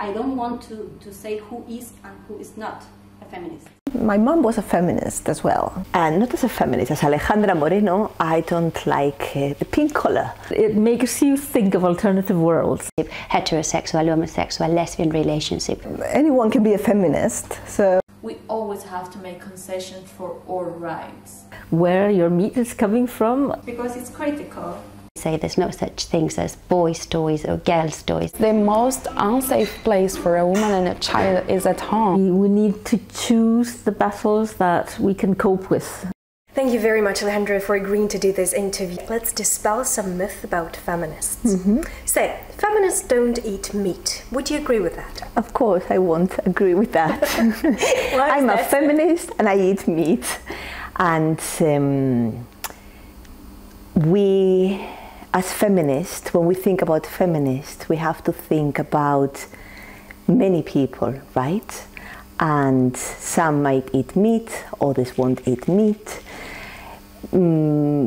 I don't want to say who is and who is not a feminist. My mom was a feminist as well, and not as a feminist, as Alejandra Moreno. I don't like the pink color. It makes you think of alternative worlds. Heterosexual, homosexual, lesbian relationship. Anyone can be a feminist, so we always have to make concessions for our rights. Where your meat is coming from. Because it's critical. Say there's no such things as boys' toys or girls' toys. The most unsafe place for a woman and a child is at home. We need to choose the battles that we can cope with. Thank you very much, Alejandra, for agreeing to do this interview. Let's dispel some myth about feminists. Say, feminists don't eat meat. Would you agree with that? of course I won't agree with that. I'm a feminist and I eat meat. And we, as feminists, when we think about feminists, we have to think about many people, right? And some might eat meat, others won't eat meat.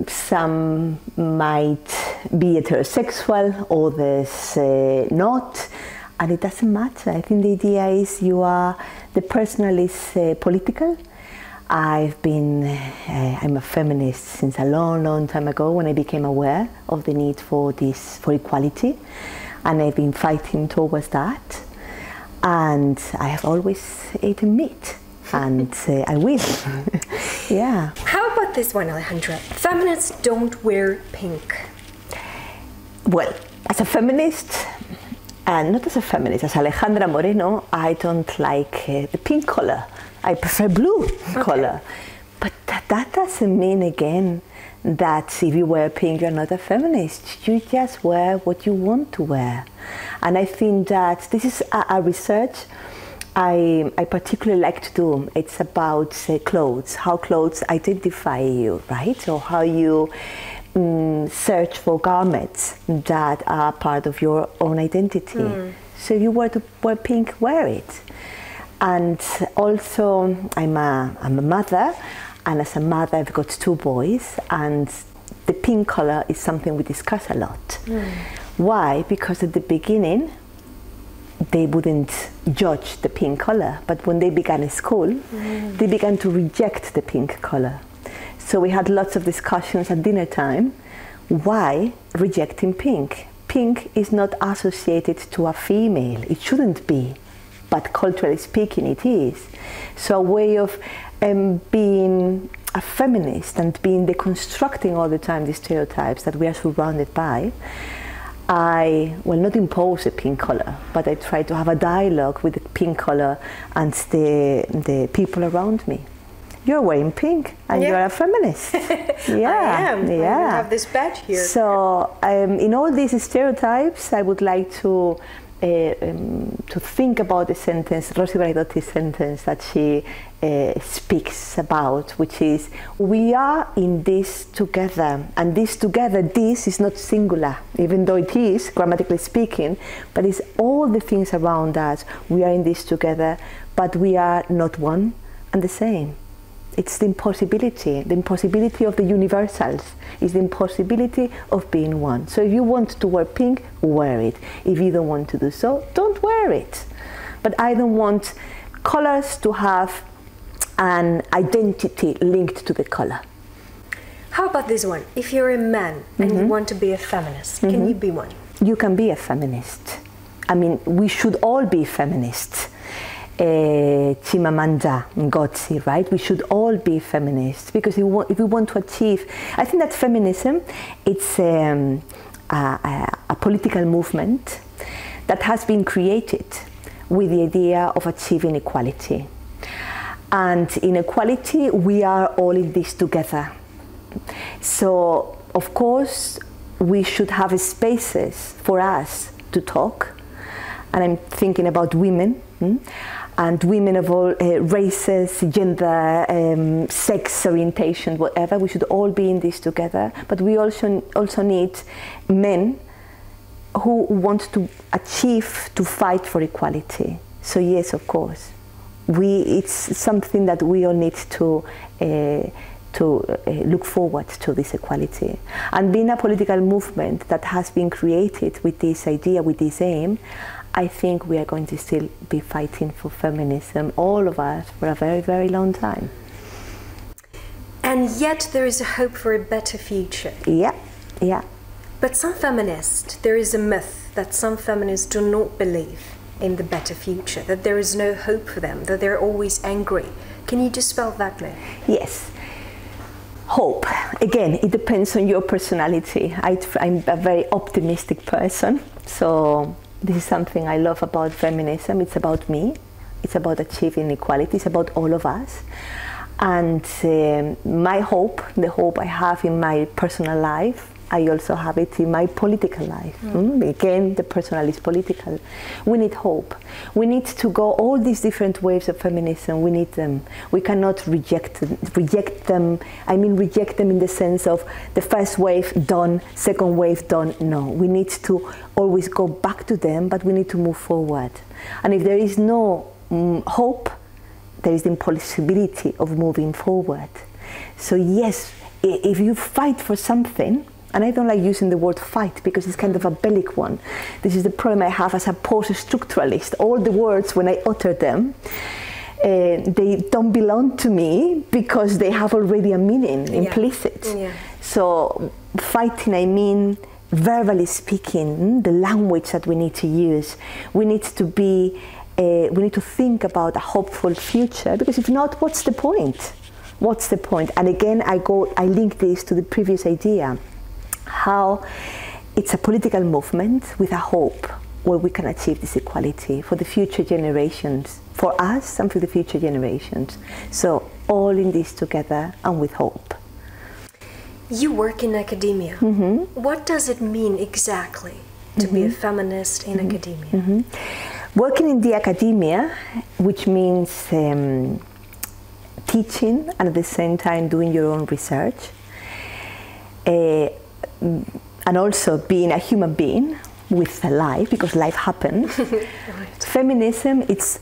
Some might be heterosexual, others not, and it doesn't matter. I think the idea is the personal is political. I'm a feminist since a long, long time ago when I became aware of the need for equality, and I've been fighting towards that. And I have always eaten meat, and I will. Yeah. How about this one, Alejandra? Feminists don't wear pink. Well, as a feminist, and not as a feminist, as Alejandra Moreno, I don't like the pink color. I prefer blue color. But that doesn't mean, again, that if you wear pink, you're not a feminist. You just wear what you want to wear. And I think that this is a research I particularly like to do. It's about clothes, how clothes identify you, right? Or how you search for garments that are part of your own identity. So if you were to wear pink, wear it. And also, I'm a mother, and as a mother, I've got 2 boys, and the pink color is something we discuss a lot. Why? Because at the beginning, they wouldn't judge the pink color, but when they began school, they began to reject the pink color. So we had lots of discussions at dinner time. Why rejecting pink? Pink is not associated to a female. It shouldn't be, but culturally speaking, it is. So a way of being a feminist and being deconstructing all the time the stereotypes that we are surrounded by. I will not impose a pink color, but I try to have a dialogue with the pink color and the people around me. You're wearing pink, and you're a feminist. Yeah, I am. Yeah. I have this badge here. So, in all these stereotypes, I would like to think about the sentence, Rosi Braidotti's sentence that she speaks about, which is, we are in this together, and this together, this is not singular, even though it is, grammatically speaking, but it's all the things around us. We are in this together, but we are not one and the same. It's the impossibility of the universals, is the impossibility of being one. So if you want to wear pink, wear it. If you don't want to do so, don't wear it. But I don't want colors to have an identity linked to the color. How about this one? If you're a man and you want to be a feminist, can you be one? You can be a feminist. I mean, we should all be feminists. Chimamanda Ngozi, right? We should all be feminists, because if we want to achieve, I think that feminism, it's a political movement that has been created with the idea of achieving equality. And in equality, we are all in this together. So, of course, we should have spaces for us to talk. And I'm thinking about women, and women of all races, gender, sex orientation, whatever. We should all be in this together. But we also need men who want to achieve, to fight for equality. So yes, of course, it's something that we all need to look forward to, this equality. And being a political movement that has been created with this idea, with this aim, I think we are going to still be fighting for feminism, all of us, for a very, very long time. And yet there is a hope for a better future. Yeah, yeah. But some feminists, there is a myth that some feminists do not believe in the better future, that there is no hope for them, that they're always angry. Can you dispel that myth? Yes. Hope. Again, it depends on your personality. I'm a very optimistic person, so this is something I love about feminism. It's about me. It's about achieving equality. It's about all of us. And my hope, the hope I have in my personal life, I also have it in my political life. Again, the personal is political. We need hope. We need to go all these different waves of feminism. We need them. We cannot reject them. I mean, reject them in the sense of the first wave done, second wave done. No, we need to always go back to them, but we need to move forward. And if there is no hope, there is the impossibility of moving forward. So yes, if you fight for something, and I don't like using the word fight because it's kind of a bellic one. This is the problem I have as a post-structuralist. All the words, when I utter them, they don't belong to me because they have already a meaning implicit. Yeah. So fighting, I mean, verbally speaking, the language that we need to use. We need to be, we need to think about a hopeful future, because if not, what's the point? What's the point? And again, I link this to the previous idea, how it's a political movement with a hope where we can achieve this equality for the future generations, for us and for the future generations. So all in this together and with hope. You work in academia. What does it mean exactly to be a feminist in academia? Working in the academia, which means teaching and at the same time doing your own research, and also being a human being with a life, because life happens. Right. Feminism, it's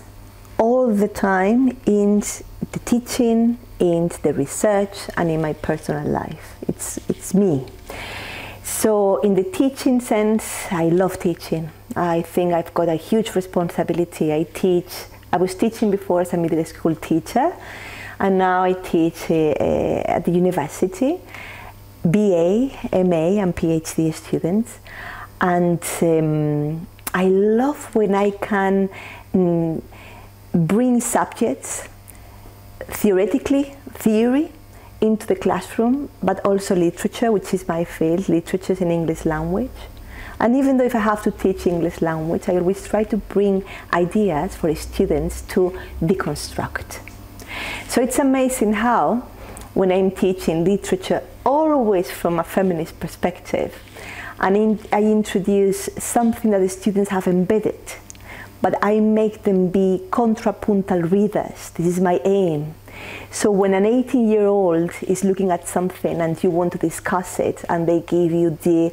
all the time in the teaching, in the research, and in my personal life. It's me. So in the teaching sense, I love teaching. I think I've got a huge responsibility. I was teaching before as a middle school teacher, and now I teach at the university. BA, MA and PhD students, and I love when I can bring subjects, theory, into the classroom, but also literature, which is my field, literature in English language. And even though if I have to teach English language, I always try to bring ideas for students to deconstruct. So it's amazing how, when I'm teaching literature, always from a feminist perspective, and I introduce something that the students have embedded, but I make them be contrapuntal readers. This is my aim. So when an 18-year-old is looking at something and you want to discuss it, and they give you the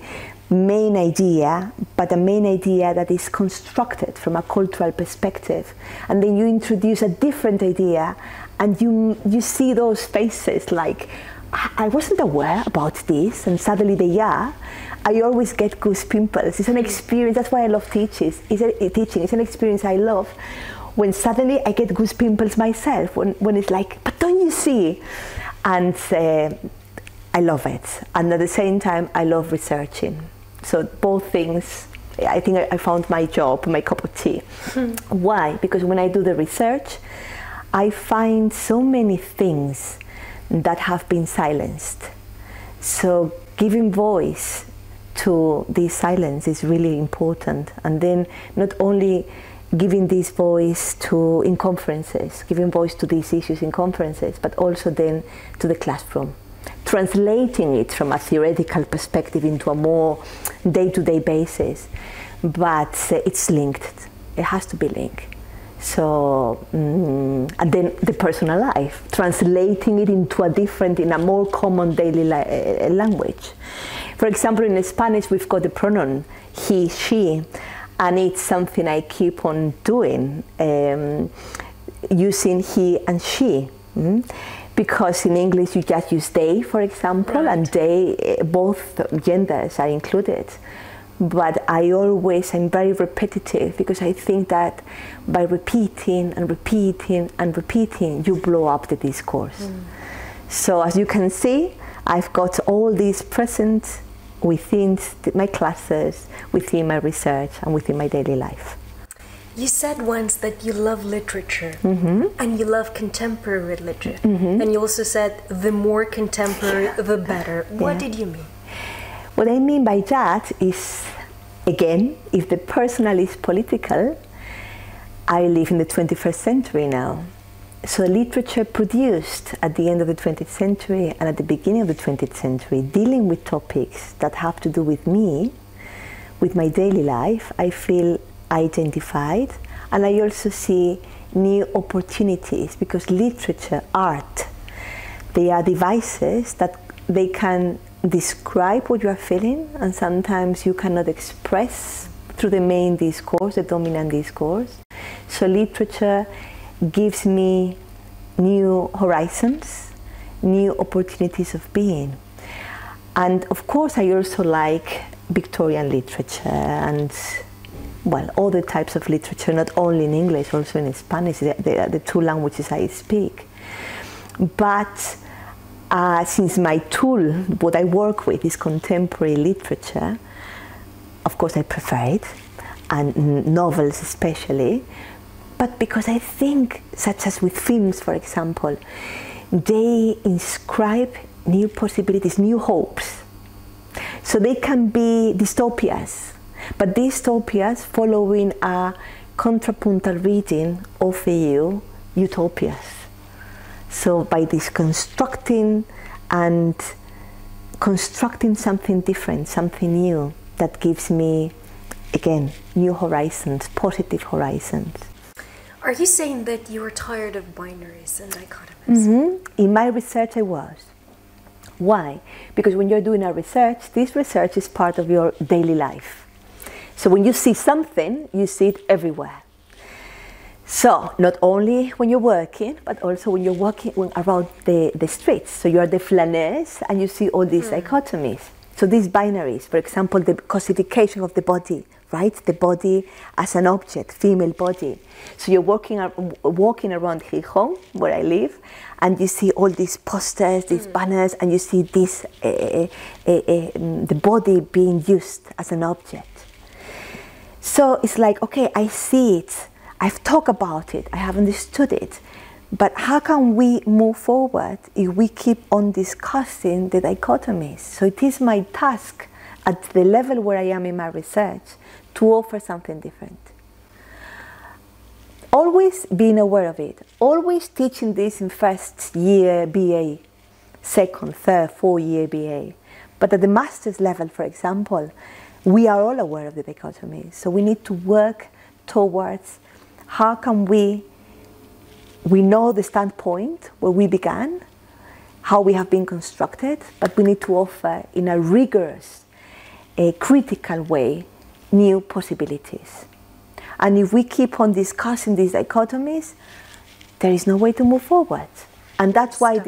main idea, but a main idea that is constructed from a cultural perspective, and then you introduce a different idea, and you see those faces like, I wasn't aware about this, and suddenly they are. I always get goose pimples. It's an experience. That's why I love teaching. It's an experience I love. When suddenly I get goose pimples myself, when it's like, but don't you see? And I love it. And at the same time, I love researching. So both things, I think I found my job, my cup of tea. Why? Because when I do the research, I find so many things that have been silenced. So giving voice to this silence is really important. And then not only giving this voice in conferences, giving voice to these issues in conferences, but also then to the classroom. Translating it from a theoretical perspective into a more day-to-day basis. But it's linked. It has to be linked. So, and then the personal life, translating it into a more common daily language. For example, in Spanish, we've got the pronoun he, she, and it's something I keep on doing, using he and she. Because in English, you just use they, for example, right. And they, both genders are included. but I'm very repetitive, because I think that by repeating and repeating and repeating, you blow up the discourse. So as you can see, I've got all these present within my classes, within my research, and within my daily life. You said once that you love literature, and you love contemporary literature, and you also said the more contemporary, the better. What did you mean? What I mean by that is, again, if the personal is political, I live in the 21st century now. So literature produced at the end of the 20th century and at the beginning of the 20th century, dealing with topics that have to do with me, with my daily life, I feel identified, and I also see new opportunities, because literature, art, they are devices that they can describe what you are feeling, and sometimes you cannot express through the main discourse, the dominant discourse. So literature gives me new horizons, new opportunities of being. And of course I also like Victorian literature and, well, other types of literature, not only in English, also in Spanish, the two languages I speak. But since my tool, what I work with, is contemporary literature, of course I prefer it, and novels especially, but because I think, such as with films, for example, they inscribe new possibilities, new hopes. So they can be dystopias, but dystopias following a contrapuntal reading of EU utopias. So by this constructing and constructing something different, something new, that gives me, again, new horizons, positive horizons. Are you saying that you are tired of binaries and dichotomies? In my research I was. Why? Because when you're doing a research, this research is part of your daily life. So when you see something, you see it everywhere. So not only when you're working, but also when you're walking around the streets. So you are the flaneuse and you see all these dichotomies. So these binaries, for example, the cosification of the body, right? The body as an object, female body. So you're walking around Gijón, where I live, and you see all these posters, these banners, and you see this, the body being used as an object. So it's like, okay, I see it, I've talked about it, I have understood it, but how can we move forward if we keep on discussing the dichotomies? So it is my task at the level where I am in my research to offer something different. Always being aware of it, always teaching this in first year BA, second, third, fourth year BA. But at the master's level, for example, we are all aware of the dichotomies. So we need to work towards how can we know the standpoint where we began, how we have been constructed, but we need to offer in a rigorous, critical way, new possibilities. And if we keep on discussing these dichotomies, there is no way to move forward. And that's why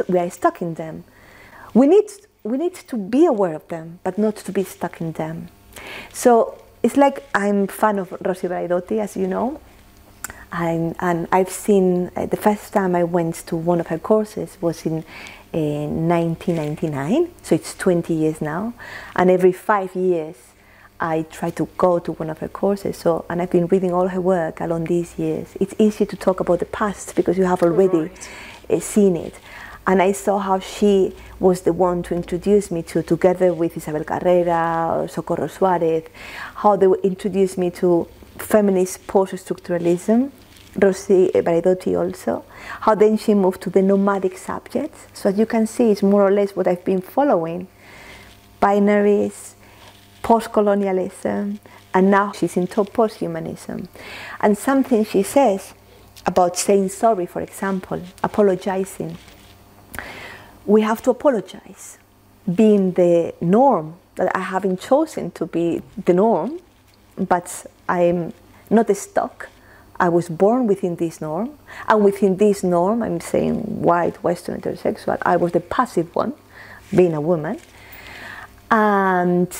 we are stuck in them. We need to be aware of them, but not to be stuck in them. So it's like I'm a fan of Rosi Braidotti, as you know. And I've seen, the first time I went to one of her courses was in 1999, so it's 20 years now. And every 5 years, I try to go to one of her courses. So, and I've been reading all her work along these years. It's easy to talk about the past because you have already seen it. And I saw how she was the one to introduce me to, together with Isabel Carrera or Socorro Suarez, how they introduced me to feminist post-structuralism, Rosi Braidotti also, how then she moved to the nomadic subjects. So as you can see, it's more or less what I've been following. Binaries, post-colonialism, and now she's into post-humanism. And something she says about saying sorry, for example, apologizing. We have to apologize, being the norm, that I haven't chosen to be the norm, but I'm not stuck. I was born within this norm, and within this norm, I'm saying white, Western, heterosexual, I was the passive one, being a woman, and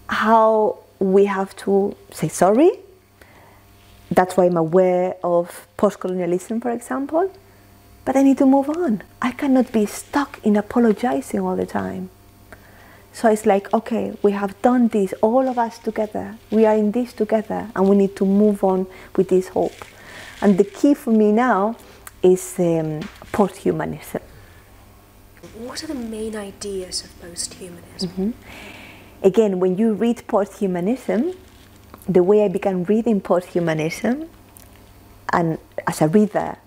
how we have to say sorry. That's why I'm aware of post-colonialism, for example. But I need to move on. I cannot be stuck in apologizing all the time. So it's like, okay, we have done this, all of us together. We are in this together, and we need to move on with this hope. And the key for me now is posthumanism. What are the main ideas of posthumanism? Again, when you read posthumanism, the way I began reading posthumanism, and as a reader,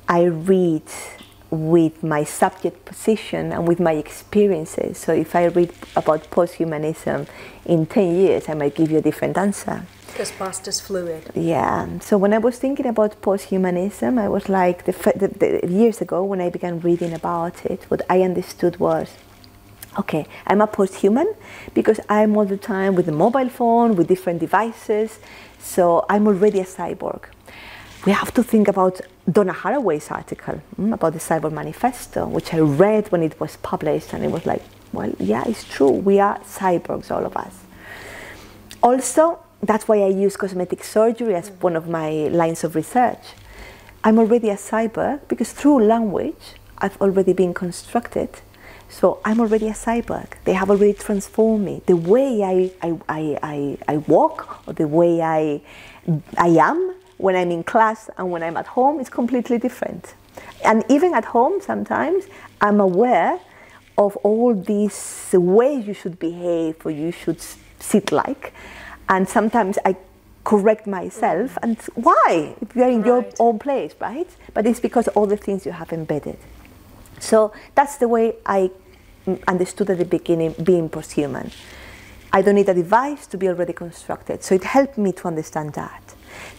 I read with my subject position and with my experiences. So if I read about posthumanism in 10 years, I might give you a different answer. Because past is fluid. Yeah. So when I was thinking about posthumanism, I was like, years ago when I began reading about it, what I understood was, okay, I'm a posthuman because I'm all the time with the mobile phone, with different devices, so I'm already a cyborg. We have to think about Donna Haraway's article about the Cyborg Manifesto, which I read when it was published, and it was like, well, yeah, it's true, we are cyborgs, all of us. Also, that's why I use cosmetic surgery as one of my lines of research. I'm already a cyborg because through language, I've already been constructed. So I'm already a cyborg. They have already transformed me. The way I walk, or the way I am when I'm in class and when I'm at home is completely different. And even at home, sometimes I'm aware of all these ways you should behave or you should sit like. And sometimes I correct myself. And why? If you're in your own place, right? But it's because of all the things you have embedded. So that's the way I understood at the beginning being posthuman. I don't need a device to be already constructed. So it helped me to understand that.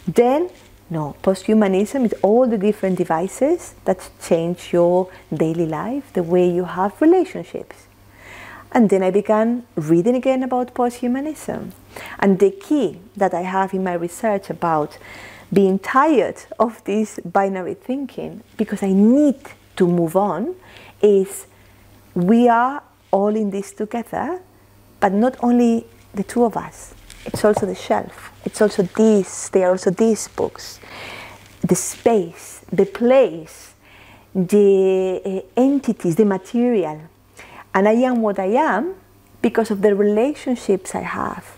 Then, no, posthumanism is all the different devices that change your daily life, the way you have relationships. And then I began reading again about posthumanism. And the key that I have in my research about being tired of this binary thinking, because I need to move on, is we are all in this together, but not only the two of us. It's also the shelf. It's also this. There are also these books. The space, the place, the entities, the material. And I am what I am because of the relationships I have.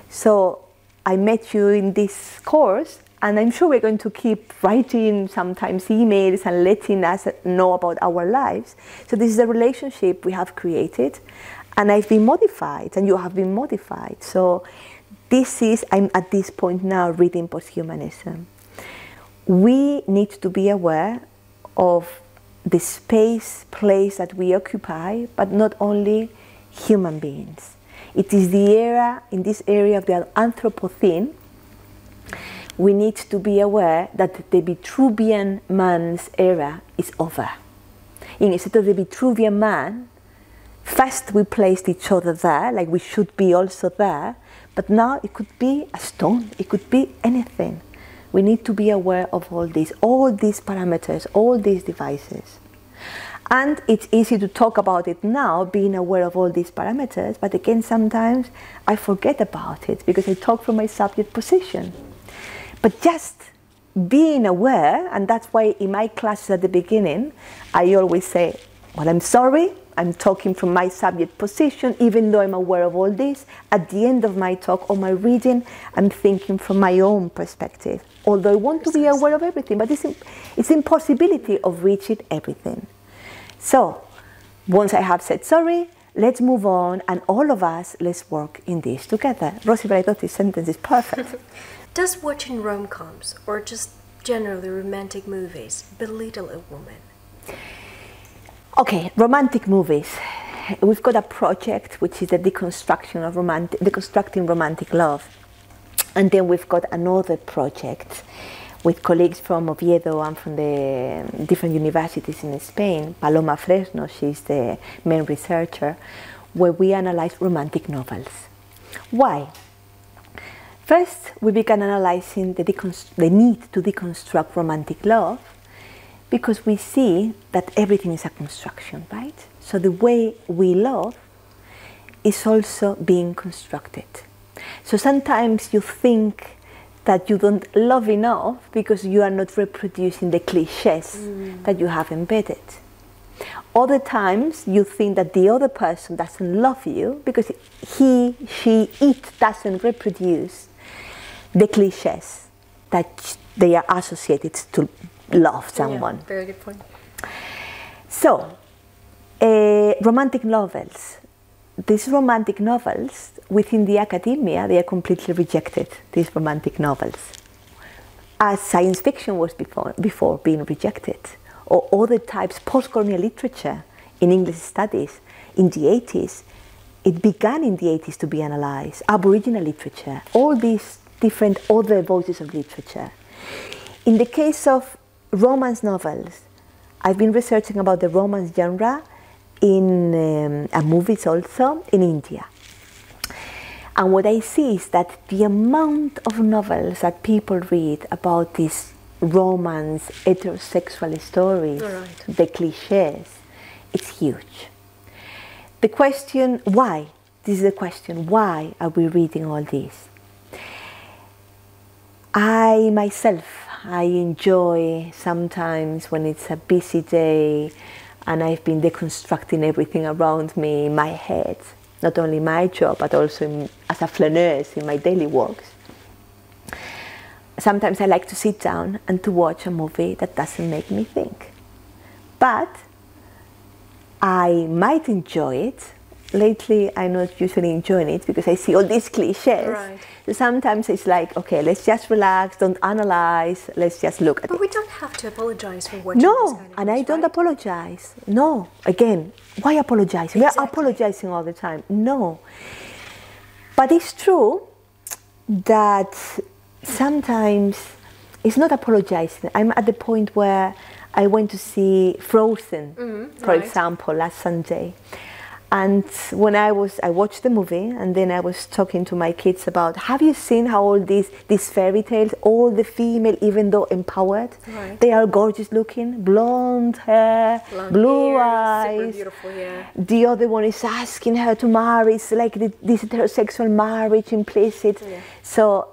So I met you in this course, and I'm sure we're going to keep writing sometimes emails and letting us know about our lives. So this is a relationship we have created, and I've been modified, and you have been modified. So this is, I'm at this point now reading posthumanism. We need to be aware of the space, place that we occupy, but not only human beings. It is the era, in this area of the Anthropocene, we need to be aware that the Vitruvian man's era is over. Instead of the Vitruvian man, first we placed each other there, like we should be also there, but now it could be a stone, it could be anything. We need to be aware of all these parameters, all these devices. And it's easy to talk about it now, being aware of all these parameters, but again, sometimes I forget about it because I talk from my subject position. But just being aware, and that's why in my classes at the beginning, I always say, well, I'm sorry, I'm talking from my subject position, even though I'm aware of all this. At the end of my talk or my reading, I'm thinking from my own perspective. Although I want to be aware of everything, but it's impossibility of reaching everything. So, once I have said sorry, let's move on, and all of us, let's work in this together. Rosie, but I thought this sentence is perfect. Does watching rom-coms, or just generally romantic movies, belittle a woman? Okay, romantic movies. We've got a project which is the deconstructing romantic love. And then we've got another project with colleagues from Oviedo and from the different universities in Spain. Paloma Fresno, she's the main researcher, where we analyze romantic novels. Why? First, we began analyzing the need to deconstruct romantic love, because we see that everything is a construction, right? So the way we love is also being constructed. So sometimes you think that you don't love enough because you are not reproducing the cliches that you have embedded. Other times you think that the other person doesn't love you because he, she, it doesn't reproduce the cliches that they are associated to love someone. Yeah, very good point. So, romantic novels. These romantic novels, within the academia, they are completely rejected, these romantic novels. As science fiction was before being rejected, or other types, post-colonial literature in English studies in the 80s, it began in the 80s to be analysed, Aboriginal literature, all these different other voices of literature. In the case of romance novels, I've been researching about the romance genre in movies also in India. And what I see is that the amount of novels that people read about these romance, heterosexual stories, the cliches, it's huge. The question, why? This is the question, why are we reading all this? I myself, I enjoy sometimes when it's a busy day and I've been deconstructing everything around me in my head, not only my job, but also as a flaneuse in my daily walks. Sometimes I like to sit down and to watch a movie that doesn't make me think. But I might enjoy it. Lately, I'm not usually enjoying it because I see all these cliches. Right. So sometimes it's like, okay, let's just relax, don't analyze, let's just look at it. But we don't have to apologize for watching this No, kind of and I things, don't right? apologize. No, again, why apologizing? We Exactly. are apologizing all the time. No. But it's true that sometimes it's not apologizing. I'm at the point where I went to see Frozen, for example, last Sunday. And when I watched the movie, and then I was talking to my kids about, have you seen how all these fairy tales, all the female, even though empowered, they are gorgeous looking, blonde hair, blue eyes. Super beautiful, yeah. The other one is asking her to marry. It's like this heterosexual marriage implicit. Yeah. So,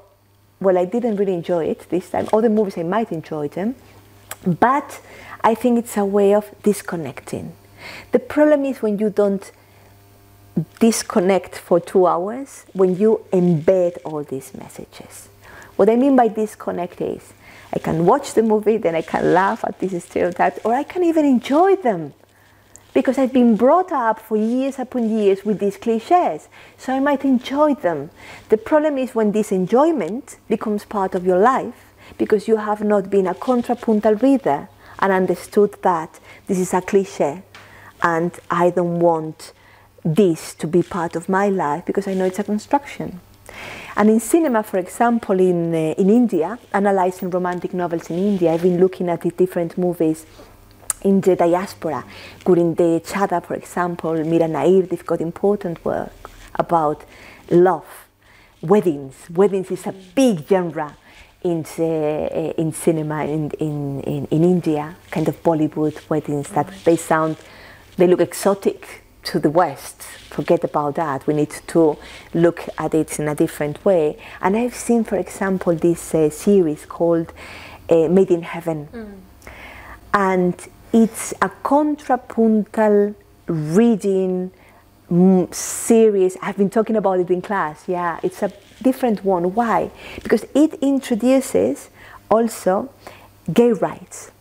well, I didn't really enjoy it this time. Other movies, I might enjoy them. But I think it's a way of disconnecting. The problem is when you don't disconnect for 2 hours, when you embed all these messages. What I mean by disconnect is, I can watch the movie, then I can laugh at these stereotypes, or I can even enjoy them. Because I've been brought up for years upon years with these cliches, so I might enjoy them. The problem is when this enjoyment becomes part of your life, because you have not been a contrapuntal reader and understood that this is a cliche, and I don't want this to be part of my life because I know it's a construction. And in cinema, for example, in India, analyzing romantic novels in India, I've been looking at the different movies in the diaspora. Gurinde Chada, for example, Mira Nair, they've got important work about love, weddings. Weddings is a big genre in cinema in India, kind of Bollywood weddings that they look exotic to the West. Forget about that. We need to look at it in a different way. And I've seen, for example, this series called Made in Heaven. And it's a contrapuntal reading series. I've been talking about it in class. Yeah, it's a different one. Why? Because it introduces also gay rights.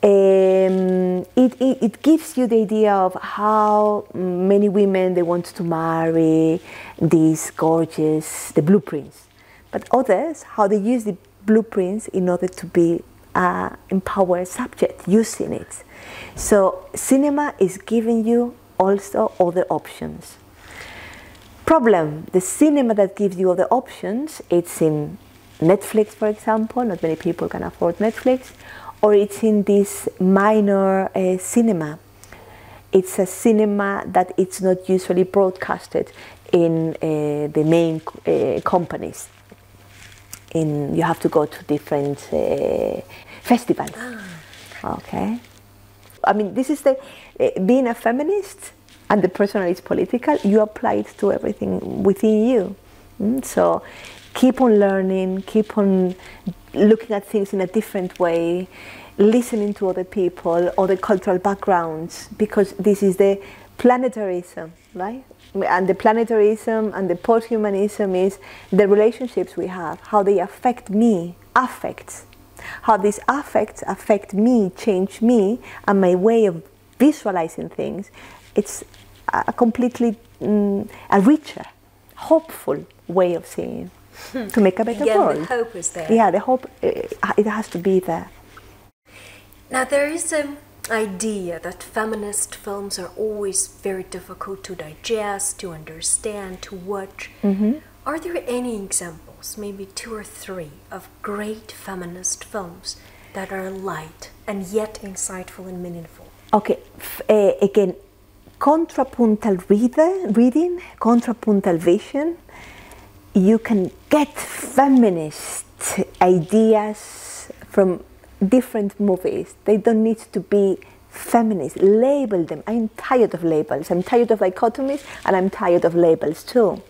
It gives you the idea of how many women they want to marry, these gorgeous, the blueprints. But others, how they use the blueprints in order to be an empowered subject, using it. So cinema is giving you also other options. Problem, the cinema that gives you other options, it's in Netflix, for example. Not many people can afford Netflix. Or it's in this minor cinema. It's a cinema that it's not usually broadcasted in the main companies. You have to go to different festivals. Okay. I mean, this is being a feminist, and the personal is political. You apply it to everything within you. So keep on learning, keep on looking at things in a different way, listening to other people, other cultural backgrounds, because this is the planetarism, right? And the planetarism and the posthumanism is the relationships we have, how they affect me, affects. How these affects affect me, change me, and my way of visualizing things. It's a completely a richer, hopeful way of seeing to make a better world. The hope is there. Yeah, the hope, it has to be there. Now there is an idea that feminist films are always very difficult to digest, to understand, to watch. Are there any examples, maybe 2 or 3, of great feminist films that are light and yet insightful and meaningful? Okay, again, contrapuntal reading, contrapuntal vision. You can get feminist ideas from different movies. They don't need to be feminist. Label them. I'm tired of labels. I'm tired of dichotomies, and I'm tired of labels too.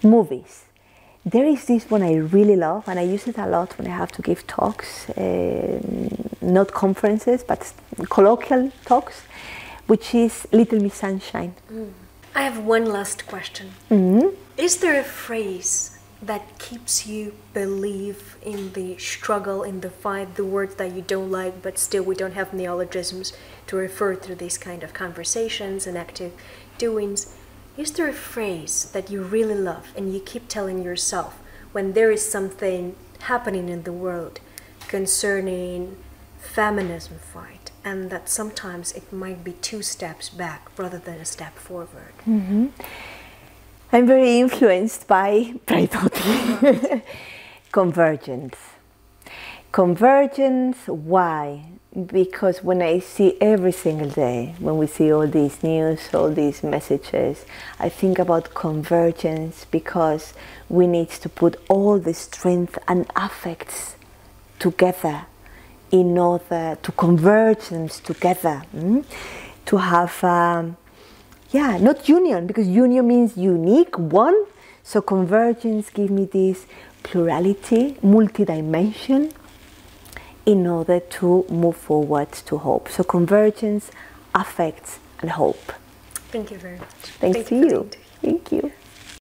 Movies. There is this one I really love, and I use it a lot when I have to give talks, not conferences, but colloquial talks, which is Little Miss Sunshine. I have one last question. Is there a phrase that keeps you believe in the struggle, in the fight, the words that you don't like, but still we don't have neologisms to refer to these kind of conversations and active doings? Is there a phrase that you really love and you keep telling yourself when there is something happening in the world concerning feminism fight, and that sometimes it might be 2 steps back rather than a step forward? I'm very influenced by Convergence. Convergence, why? Because when I see every single day, when we see all these news, all these messages, I think about convergence, because we need to put all the strength and affects together in order to convergence together, to have, not union, because union means unique, one. So convergence gives me this plurality, multi-dimension, in order to move forward to hope. So convergence, affects, and hope. Thank you very much. Thanks to you. Thank you.